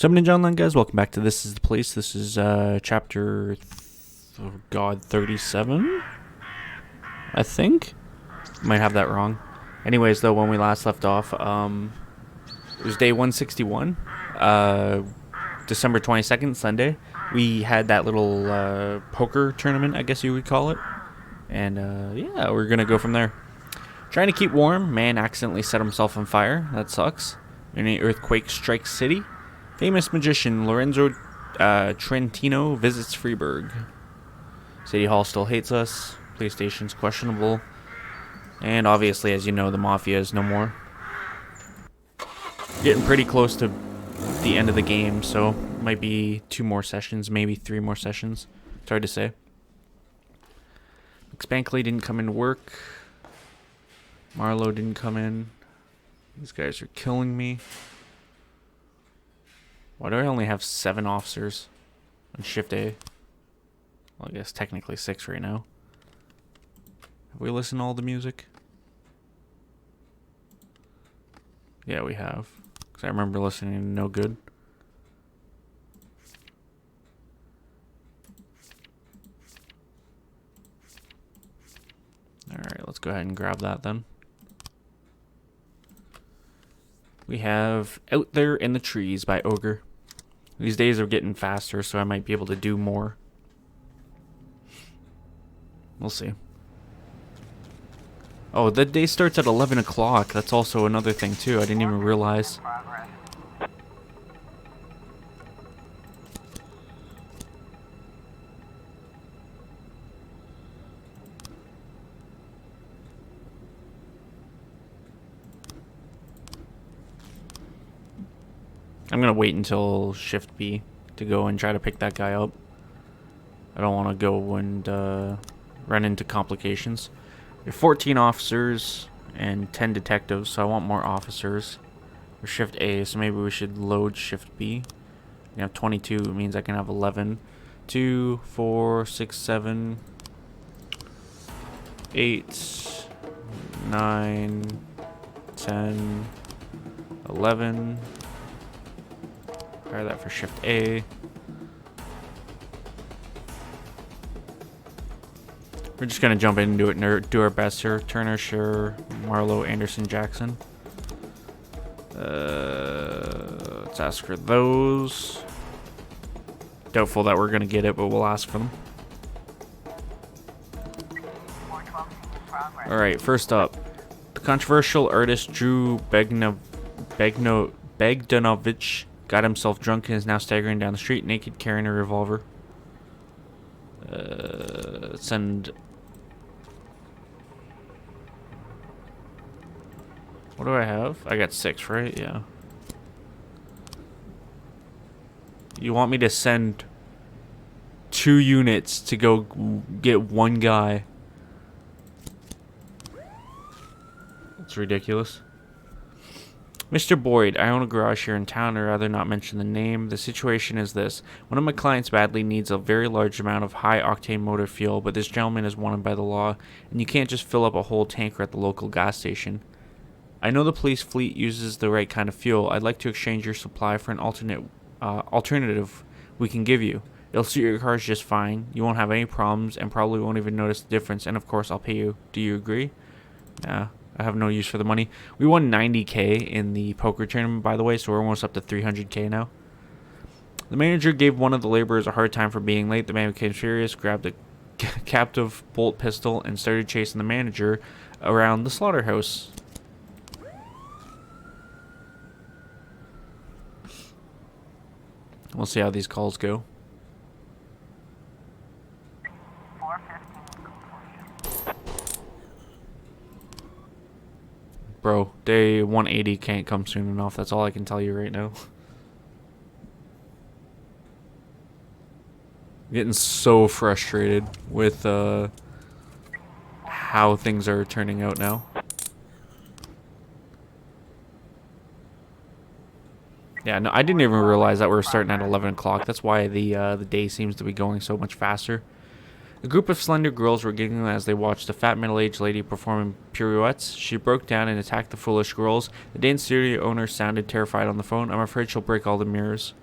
So, Ninja Online guys, welcome back to This Is the Place. This is chapter, 37, I think. Might have that wrong. Anyways, though, when we last left off, it was day 161, December 22nd, Sunday. We had that little poker tournament, I guess you would call it. And yeah, we're going to go from there. Trying to keep warm, man accidentally set himself on fire. That sucks. An earthquake strikes city. Famous magician Lorenzo Trentino visits Freiburg. City Hall still hates us. Police station's questionable. And obviously, as you know, the Mafia is no more. Getting pretty close to the end of the game, so might be 2 more sessions, maybe 3 more sessions. It's hard to say. McSpankley didn't come into work. Marlowe didn't come in. These guys are killing me. Why do I only have 7 officers on shift A? Well, I guess technically 6 right now. Have we listened to all the music? Yeah, we have. Because I remember listening to No Good. Alright, let's go ahead and grab that then. We have Out There in the Trees by Ogre. These days are getting faster, so I might be able to do more. We'll see. Oh, the day starts at 11 o'clock. That's also another thing, too. I didn't even realize. I'm going to wait until Shift B to go and try to pick that guy up. I don't want to go and run into complications. We have 14 officers and 10 detectives, so I want more officers. For Shift A, so maybe we should load Shift B. We have 22, it means I can have 11. 2, 4, 6, 7, 8, 9, 10, 11. Try that for Shift A. We're just gonna jump in and do it and do our best here. Turner, Scherer, Marlowe, Anderson, Jackson. Let's ask for those. Doubtful that we're gonna get it, but we'll ask for them. Alright, first up. The controversial artist Drew Begdanovich got himself drunk and is now staggering down the street naked, carrying a revolver. Send... What do I have? I got 6, right? Yeah. You want me to send 2 units to go get 1 guy? That's ridiculous. Mr. Boyd, I own a garage here in town. I'd rather not mention the name. The situation is this. One of my clients badly needs a very large amount of high-octane motor fuel, but this gentleman is wanted by the law, and you can't just fill up a whole tanker at the local gas station. I know the police fleet uses the right kind of fuel. I'd like to exchange your supply for an alternative we can give you. It'll suit your cars just fine. You won't have any problems and probably won't even notice the difference, and of course I'll pay you. Do you agree? Yeah. I have no use for the money. We won 90k in the poker tournament, by the way, so we're almost up to 300k now. The manager gave one of the laborers a hard time for being late. The man became furious, grabbed a captive bolt pistol, and started chasing the manager around the slaughterhouse. We'll see how these calls go. Bro, day 180 can't come soon enough. That's all I can tell you right now. I'm getting so frustrated with how things are turning out now. Yeah, no, I didn't even realize that we were starting at 11 o'clock. That's why the day seems to be going so much faster. A group of slender girls were giggling as they watched a fat middle-aged lady performing pirouettes. She broke down and attacked the foolish girls. The dance studio owner sounded terrified on the phone. I'm afraid she'll break all the mirrors.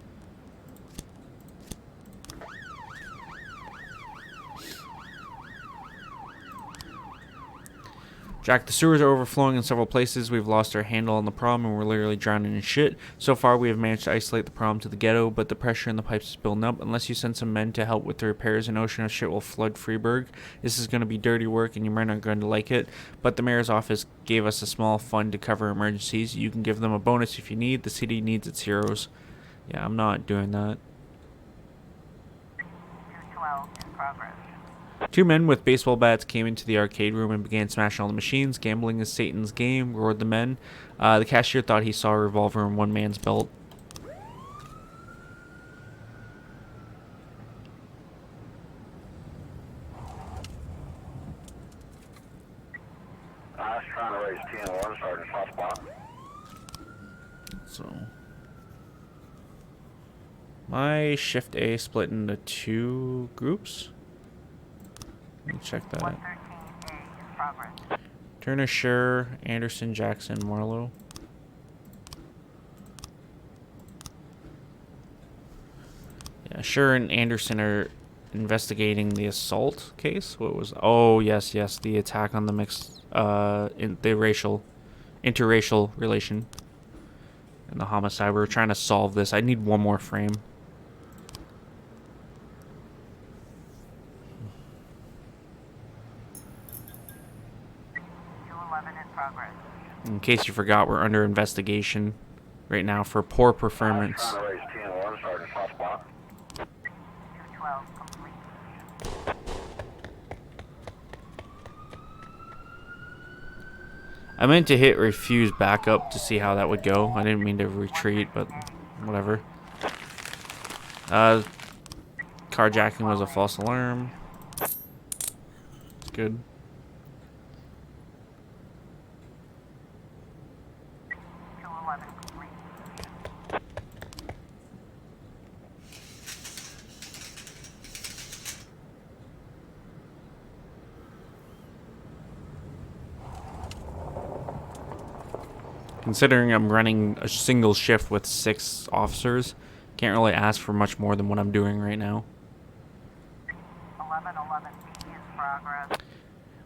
Jack, the sewers are overflowing in several places. We've lost our handle on the problem and we're literally drowning in shit. So far, we have managed to isolate the problem to the ghetto, but the pressure in the pipes is building up. Unless you send some men to help with the repairs, an ocean of shit will flood Freeburg. This is going to be dirty work and your men aren't going to like it. But the mayor's office gave us a small fund to cover emergencies. You can give them a bonus if you need. The city needs its heroes. Yeah, I'm not doing that. 212 in progress. Two men with baseball bats came into the arcade room and began smashing all the machines. Gambling is Satan's game, roared the men. The cashier thought he saw a revolver in one man's belt. I was trying to raise TN1, Sergeant Soft Spot. So, my shift A split into two groups. Let me check that. 113A in progress. Turner, Scher, Anderson, Jackson, Marlowe. Yeah, Scher and Anderson are investigating the assault case. What was? Oh, yes, the attack on the mixed, interracial relation, and the homicide. We're trying to solve this. I need one more frame. 211 in progress. In case you forgot, we're under investigation right now for poor performance. I was trying to raise TN1, Sergeant Soft Spot. 212 complete. I meant to hit refuse backup to see how that would go. I didn't mean to retreat, but whatever. Carjacking was a false alarm. It's good. 211 complete. Considering I'm running a single shift with 6 officers, can't really ask for much more than what I'm doing right now. 1111B in progress.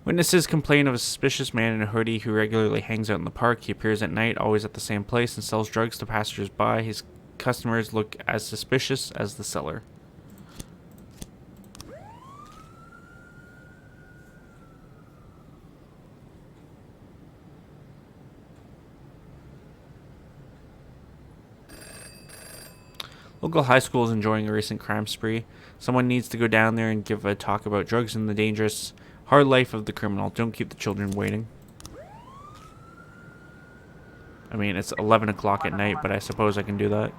Witnesses complain of a suspicious man in a hoodie who regularly hangs out in the park. He appears at night, always at the same place, and sells drugs to passers-by. His customers look as suspicious as the seller. Local high school is enjoying a recent crime spree. Someone needs to go down there and give a talk about drugs and the dangerous, hard life of the criminal. Don't keep the children waiting. I mean, it's 11 o'clock at night, but I suppose I can do that.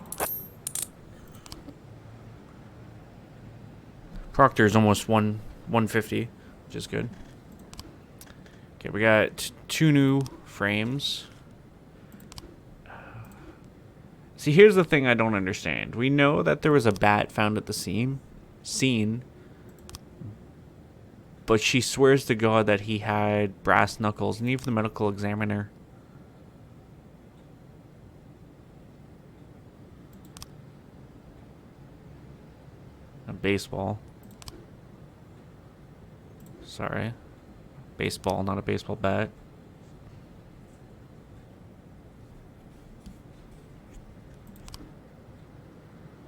Proctor is almost 150, which is good. Okay, we got 2 new frames. See, here's the thing I don't understand. We know that there was a bat found at the scene, but she swears to God that he had brass knuckles, and even the medical examiner. A baseball. Sorry. Baseball, not a baseball bat.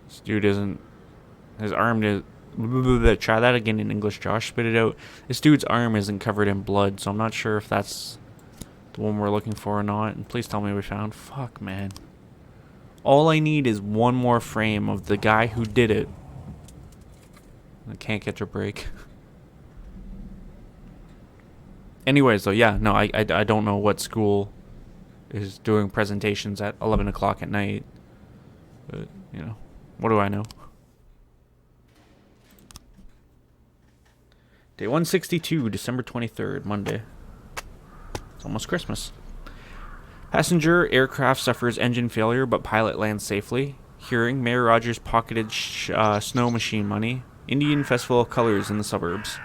This dude isn't... His arm is... Try that again in English, Josh. Spit it out. This dude's arm isn't covered in blood, so I'm not sure if that's the one we're looking for or not. And please tell me we found... Fuck, man. All I need is one more frame of the guy who did it. I can't catch a break. Anyways, though, yeah, no, I don't know what school is doing presentations at 11 o'clock at night. But, you know, what do I know? Day 162, December 23rd, Monday. It's almost Christmas. Passenger aircraft suffers engine failure, but pilot lands safely. Hearing, Mayor Rogers pocketed snow machine money. Indian Festival of Colors in the suburbs.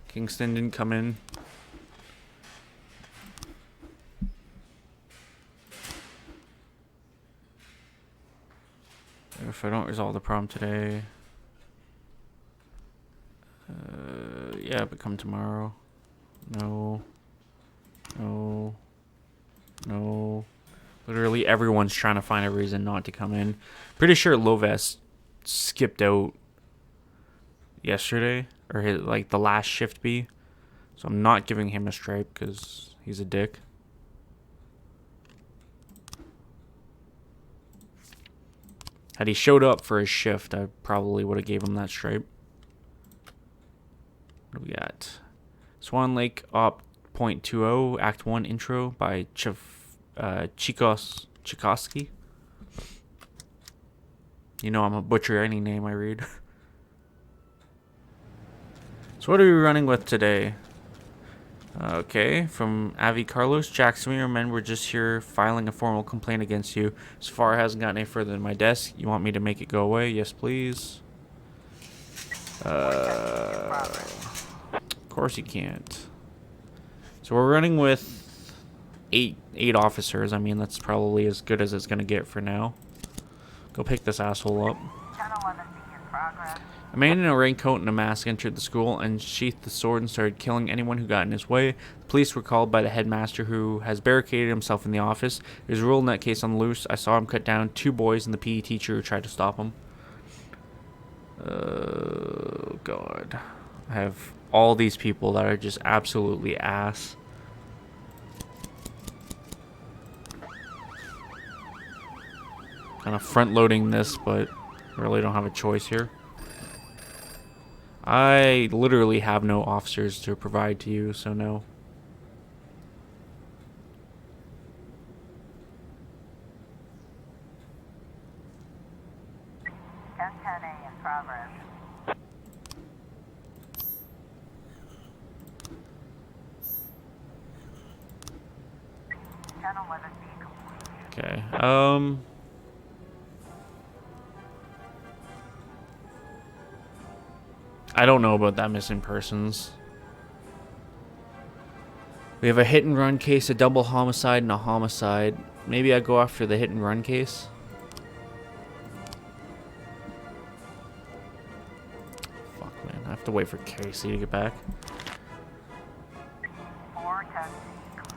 Kingston didn't come in. If I don't resolve the problem today, yeah, but come tomorrow. No. No. No. Literally everyone's trying to find a reason not to come in. Pretty sure Loves skipped out yesterday, or his, like the last shift B. So I'm not giving him a stripe because he's a dick. Had he showed up for his shift, I probably would have gave him that stripe. What do we got? Swan Lake Op .20 Act 1 intro by Chikoski. You know I'm a butcher any name I read. So what are we running with today? Okay, from Avi Carlos. Jackson, we men were just here filing a formal complaint against you. So far it hasn't gotten any further than my desk. You want me to make it go away? Yes, please. Of course you can't. So we're running with eight officers. I mean, that's probably as good as it's going to get for now. Go pick this asshole up. 1011 in progress. A man in a raincoat and a mask entered the school and sheathed the sword and started killing anyone who got in his way. The police were called by the headmaster, who has barricaded himself in the office. There's a rule in that case on the loose. I saw him cut down 2 boys and the PE teacher who tried to stop him. Oh, God. I have all these people that are just absolutely ass. Kind of front-loading this, but I really don't have a choice here. I literally have no officers to provide to you, so no. Ten A in progress. 1011 B complete. Okay. I don't know about that missing persons. We have a hit and run case, a double homicide, and a homicide. Maybe I go after the hit and run case. Fuck, man. I have to wait for Casey to get back. 410 C complete.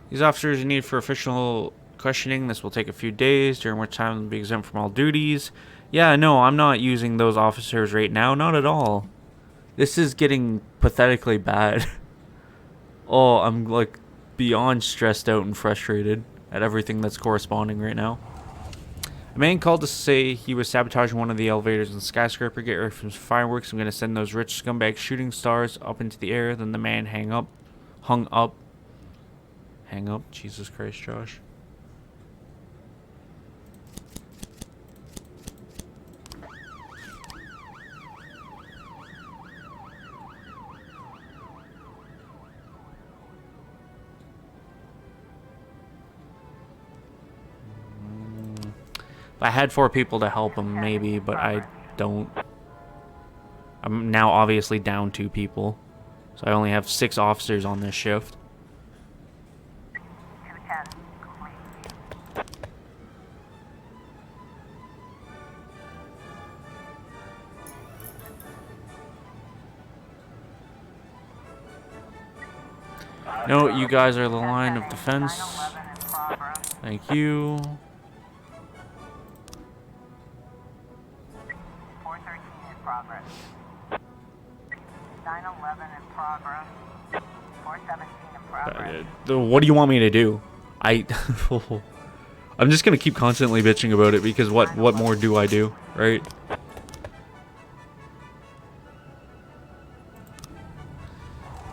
These officers are needed for official questioning. This will take a few days, during which time they'll be exempt from all duties. Yeah, no, I'm not using those officers right now. Not at all. This is getting pathetically bad. Oh, I'm like beyond stressed out and frustrated at everything that's corresponding right now. A man called to say he was sabotaging one of the elevators in the skyscraper. Get ready for some fireworks. I'm going to send those rich scumbags shooting stars up into the air. Then the man hung up. Hang up? Jesus Christ, Josh. If I had 4 people to help him, maybe, but I don't. I'm now obviously down 2 people. So I only have 6 officers on this shift. 210 complete. No, you guys are the line of defense. 911 in progress. Thank you. 413 in progress. 911 in progress. 417 in progress. What do you want me to do? I'm just gonna keep constantly bitching about it because what more do I do, right?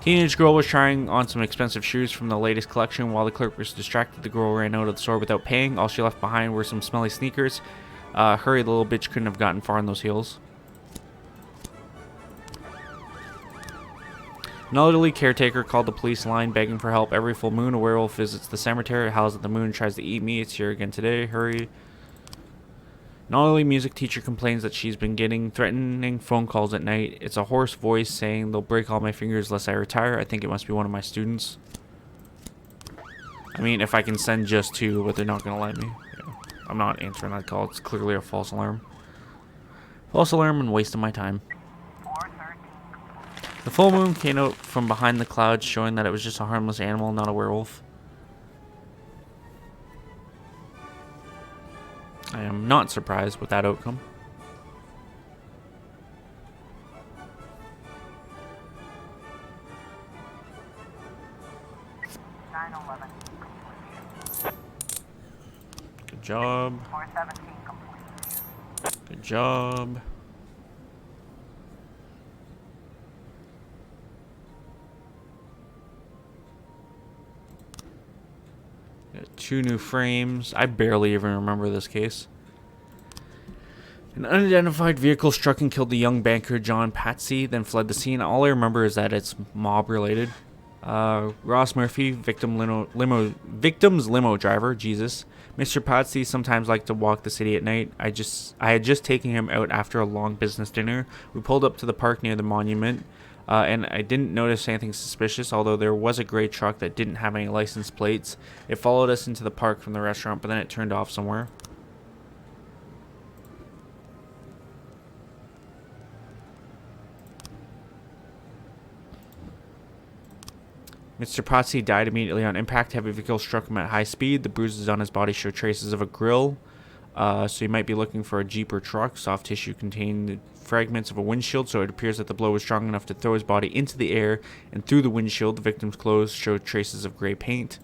Teenage girl was trying on some expensive shoes from the latest collection. While the clerk was distracted, the girl ran out of the store without paying. All she left behind were some smelly sneakers. Hurry, the little bitch couldn't have gotten far in those heels. An elderly caretaker called the police line begging for help. Every full moon, a werewolf visits the cemetery. It howls at the moon, tries to eat me. It's here again today. Hurry. An elderly music teacher complains that she's been getting threatening phone calls at night. It's a hoarse voice saying they'll break all my fingers unless I retire. I think it must be one of my students. I mean, if I can send just two, but they're not going to let me. Yeah. I'm not answering that call. It's clearly a false alarm. False alarm and wasting my time. 413. The full moon came out from behind the clouds, showing that it was just a harmless animal, not a werewolf. I am not surprised with that outcome. Good job. 417 complete. Good job. Got 2 new frames. I barely even remember this case. An unidentified vehicle struck and killed the young banker John Patsy, then fled the scene. All I remember is that it's mob related. Ross Murphy, victim's limo driver. Jesus. Mr. Patsy sometimes liked to walk the city at night. I had just taken him out after a long business dinner. We pulled up to the park near the monument, and I didn't notice anything suspicious, although there was a gray truck that didn't have any license plates. It followed us into the park from the restaurant, but then it turned off somewhere. Mr. Patsy died immediately on impact. Heavy vehicle struck him at high speed. The bruises on his body show traces of a grill. So you might be looking for a Jeep or truck. Soft tissue contained fragments of a windshield, so it appears that the blow was strong enough to throw his body into the air and through the windshield. The victim's clothes showed traces of gray paint.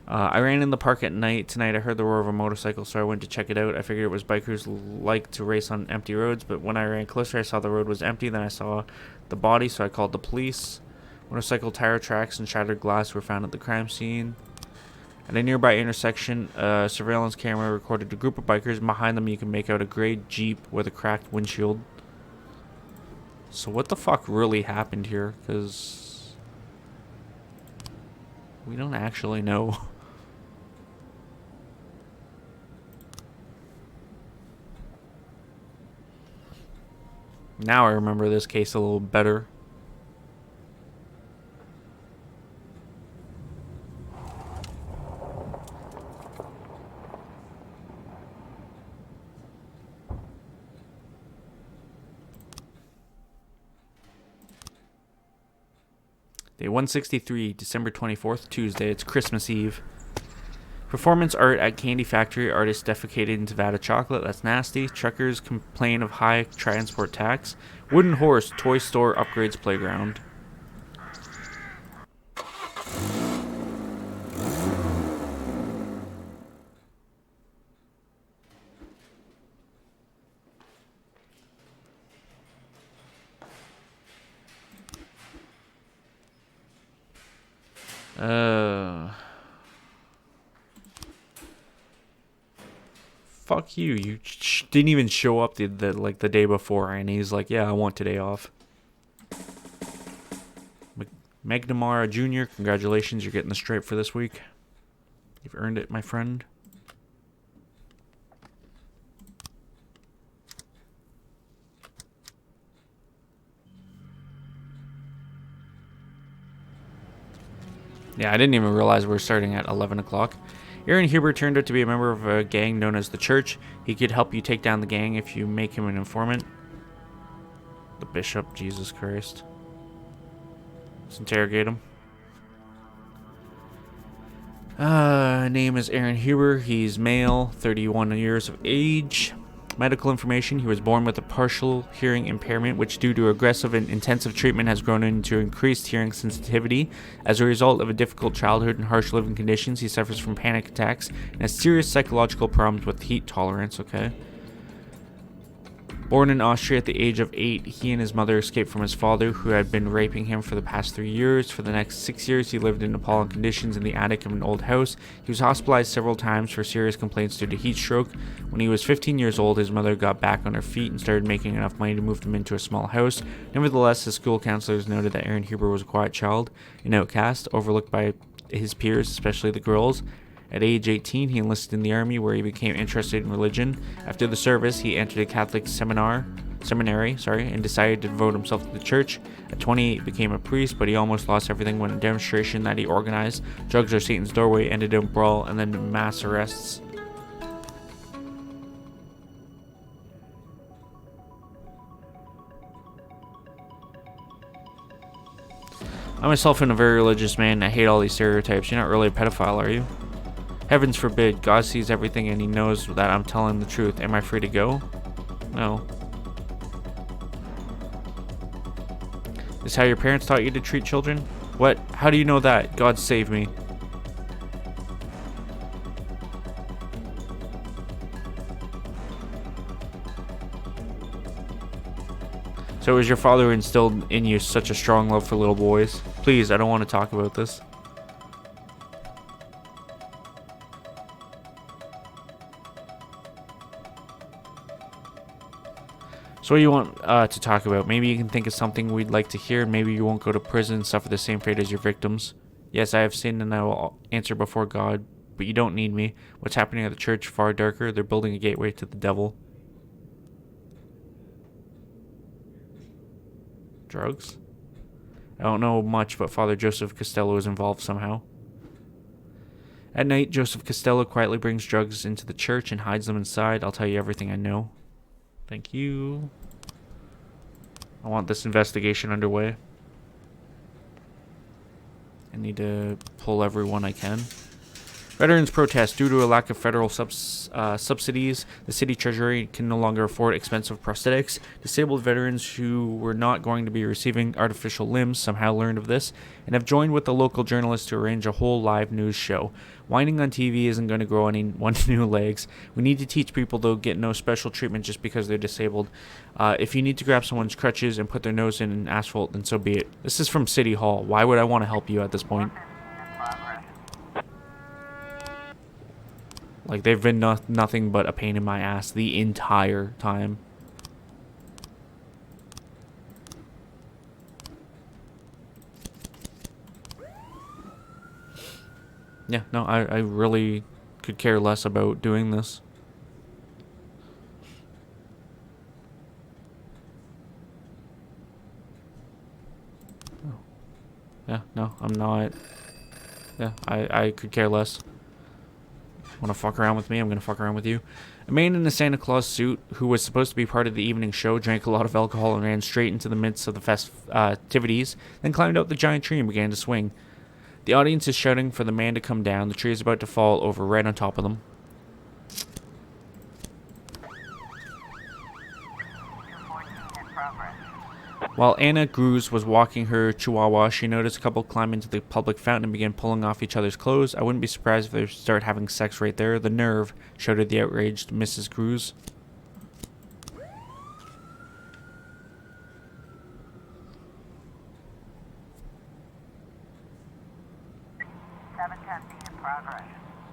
I ran in the park at night. Tonight I heard the roar of a motorcycle, so I went to check it out. I figured it was bikers like to race on empty roads, but when I ran closer, I saw the road was empty. Then I saw the body, so I called the police. Motorcycle tire tracks and shattered glass were found at the crime scene. At a nearby intersection, a surveillance camera recorded a group of bikers. Behind them, you can make out a gray Jeep with a cracked windshield. So what the fuck really happened here? Because we don't actually know. Now I remember this case a little better. Day 163, December 24th, Tuesday. It's Christmas Eve. Performance art at Candy Factory. Artist defecated into vat of chocolate. That's nasty. Truckers complain of high transport tax. Wooden horse. Toy store upgrades playground. Fuck you. You didn't even show up the day before, and he's like, yeah, I want today off. McNamara Jr., congratulations, you're getting the stripe for this week. You've earned it, my friend. Yeah, I didn't even realize we were starting at 11 o'clock. Aaron Huber turned out to be a member of a gang known as the Church. He could help you take down the gang if you make him an informant. The Bishop, Jesus Christ. Let's interrogate him. Name is Aaron Huber. He's male, 31 years of age. Medical information: he was born with a partial hearing impairment, which due to aggressive and intensive treatment has grown into increased hearing sensitivity. As a result of a difficult childhood and harsh living conditions, he suffers from panic attacks and has serious psychological problems with heat tolerance. Okay. Born in Austria at the age of 8, he and his mother escaped from his father, who had been raping him for the past 3 years. For the next 6 years, he lived in appalling conditions in the attic of an old house. He was hospitalized several times for serious complaints due to heat stroke. When he was 15 years old, his mother got back on her feet and started making enough money to move him into a small house. Nevertheless, his school counselors noted that Aaron Huber was a quiet child, an outcast, overlooked by his peers, especially the girls. At age 18, he enlisted in the army, where he became interested in religion. After the service, he entered a Catholic seminary, and decided to devote himself to the church. At 28, he became a priest, but he almost lost everything when a demonstration that he organized, Drugs Are Satan's Doorway, ended in a brawl and then mass arrests. I myself am a very religious man, and I hate all these stereotypes. You're not really a pedophile, are you? Heavens forbid. God sees everything and he knows that I'm telling the truth. Am I free to go? No. Is how your parents taught you to treat children? What? How do you know that? God save me. So is your father who instilled in you such a strong love for little boys? Please, I don't want to talk about this. So what do you want to talk about? Maybe you can think of something we'd like to hear. Maybe you won't go to prison and suffer the same fate as your victims. Yes, I have sinned and I will answer before God, but you don't need me. What's happening at the church far darker. They're building a gateway to the devil. Drugs? I don't know much, but Father Joseph Costello is involved somehow. At night, Joseph Costello quietly brings drugs into the church and hides them inside. I'll tell you everything I know. Thank you. I want this investigation underway. I need to pull everyone I can. Veterans protest. Due to a lack of federal subsidies, the city treasury can no longer afford expensive prosthetics. Disabled veterans who were not going to be receiving artificial limbs somehow learned of this and have joined with the local journalists to arrange a whole live news show. Whining on TV isn't going to grow anyone new legs. We need to teach people they'll get no special treatment just because they're disabled. If you need to grab someone's crutches and put their nose in asphalt, then so be it. This is from City Hall. Why would I want to help you at this point? Like, they've been nothing but a pain in my ass the entire time. Yeah, no, I really could care less about doing this. Oh. Yeah, no, I'm not. Yeah, I could care less. Want to fuck around with me? I'm going to fuck around with you. A man in a Santa Claus suit, who was supposed to be part of the evening show, drank a lot of alcohol and ran straight into the midst of the festivities, then climbed out the giant tree and began to swing. The audience is shouting for the man to come down. The tree is about to fall over right on top of them. While Anna Gruz was walking her chihuahua, she noticed a couple climb into the public fountain and begin pulling off each other's clothes. I wouldn't be surprised if they start having sex right there. The nerve, shouted the outraged Mrs. Gruz.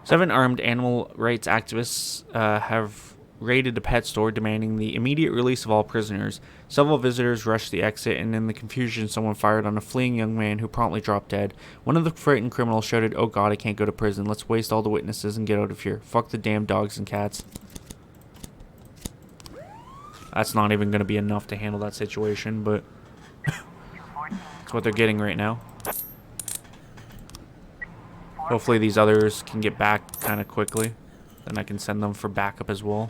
Seven armed animal rights activists have raided a pet store demanding the immediate release of all prisoners. Several visitors rushed the exit, and in the confusion, someone fired on a fleeing young man who promptly dropped dead. One of the frightened criminals shouted, "Oh God, I can't go to prison. Let's waste all the witnesses and get out of here. Fuck the damn dogs and cats." That's not even going to be enough to handle that situation, but that's what they're getting right now. Hopefully these others can get back kind of quickly. Then I can send them for backup as well.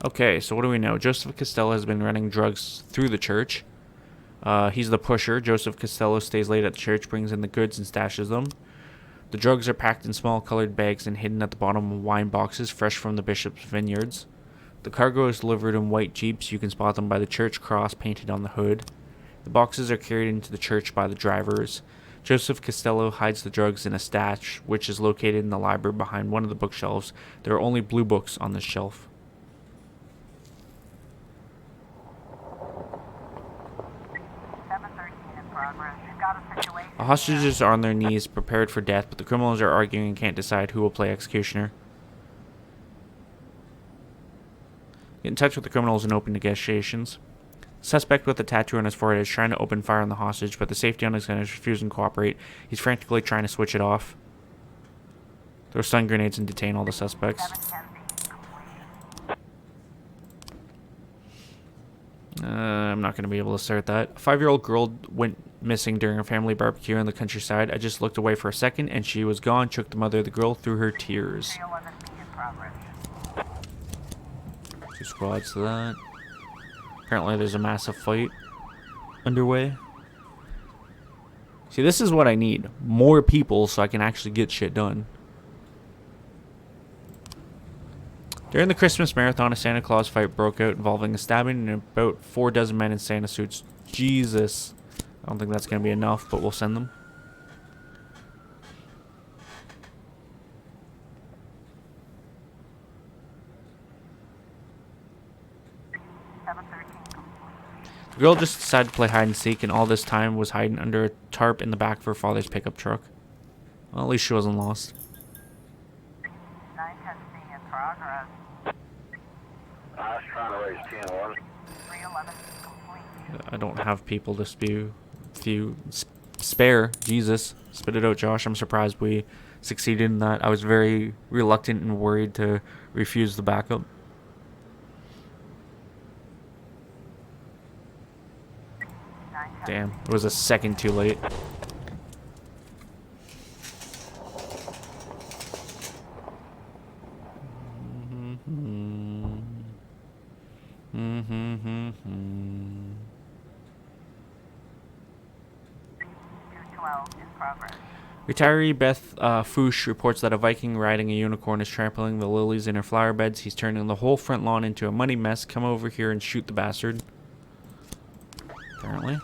Okay, so what do we know? Joseph Costello has been running drugs through the church. He's the pusher. Joseph Costello stays late at the church, brings in the goods and stashes them. The drugs are packed in small colored bags and hidden at the bottom of wine boxes, fresh from the bishop's vineyards. The cargo is delivered in white jeeps. You can spot them by the church cross painted on the hood. The boxes are carried into the church by the drivers. Joseph Costello hides the drugs in a stash, which is located in the library behind one of the bookshelves. There are only blue books on this shelf. 713 in progress. We've got a situation. The hostages are on their knees, prepared for death, but the criminals are arguing and can't decide who will play executioner. Get in touch with the criminals and open negotiations. Suspect with a tattoo on his forehead is trying to open fire on the hostage, but the safety on his gun is refusing to cooperate. He's frantically trying to switch it off. Throw stun grenades and detain all the suspects. 710 completion. I'm not going to be able to start that. A 5-year-old girl went missing during a family barbecue in the countryside. I just looked away for a second and she was gone. Shook the mother of the girl through her tears. 311B in progress. 2 squads to that. Apparently there's a massive fight underway. See, this is what I need. More people so I can actually get shit done. During the Christmas marathon, a Santa Claus fight broke out involving a stabbing and about 4 dozen men in Santa suits. Jesus. I don't think that's going to be enough, but we'll send them. The girl just decided to play hide and seek, and all this time was hiding under a tarp in the back of her father's pickup truck. Well, at least she wasn't lost. 910C in progress. I was trying to raise 10-1. 311 complete. I don't have people to spare. Jesus. Spit it out, Josh. I'm surprised we succeeded in that. I was very reluctant and worried to refuse the backup. Damn, it was a second too late. In progress. Retiree Beth Fouche reports that a Viking riding a unicorn is trampling the lilies in her flower beds. He's turning the whole front lawn into a muddy mess. Come over here and shoot the bastard. Apparently.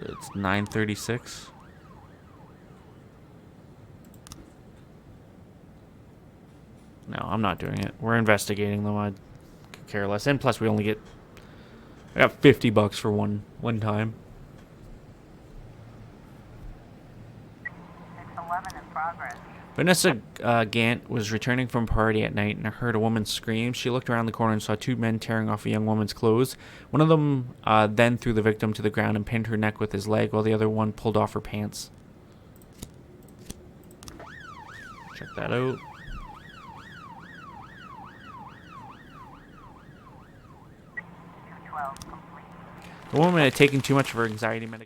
It's 9:36. No, I'm not doing it. We're investigating them. I could care less. And plus, we only get... I got $50 for one time. 611 in progress. Vanessa Gant was returning from a party at night and heard a woman scream. She looked around the corner and saw 2 men tearing off a young woman's clothes. One of them then threw the victim to the ground and pinned her neck with his leg, while the other one pulled off her pants. Check that out. The woman had taken too much of her anxiety medication.